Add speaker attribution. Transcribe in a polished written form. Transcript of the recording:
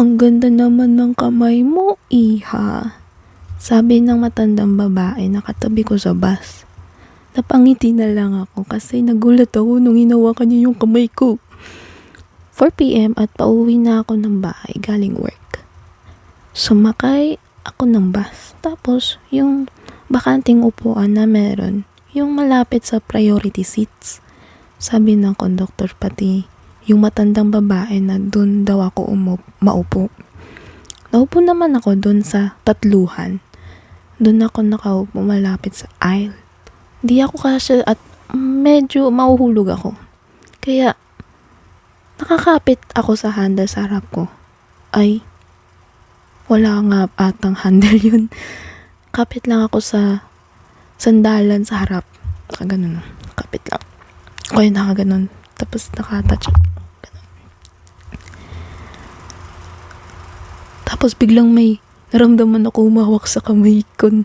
Speaker 1: Ang ganda naman ng kamay mo, iha. Sabi ng matandang babae na katabi ko sa bus. Napangiti na lang ako kasi nagulat ako nung hinawakan niya yung kamay ko. 4 p.m. at pauwi na ako ng bahay galing work. Sumakay ako ng bus. Tapos yung bakanting upuan na meron, yung malapit sa priority seats. Sabi ng conductor pati yung matandang babae na dun daw ako maupo. Naupo naman ako dun sa tatluhan. Dun ako nakaupo malapit sa aisle. Di ako kasya at medyo mahuhulog ako. Kaya nakakapit ako sa handle sa harap ko. Ay, wala nga atang handle yun. Kapit lang ako sa sandalan sa harap. Nakaganon. Kapit lang. O yun, nakaganon. Tapos nakatouch. Ganun. Tapos biglang may naramdaman ako humawak sa kamay ko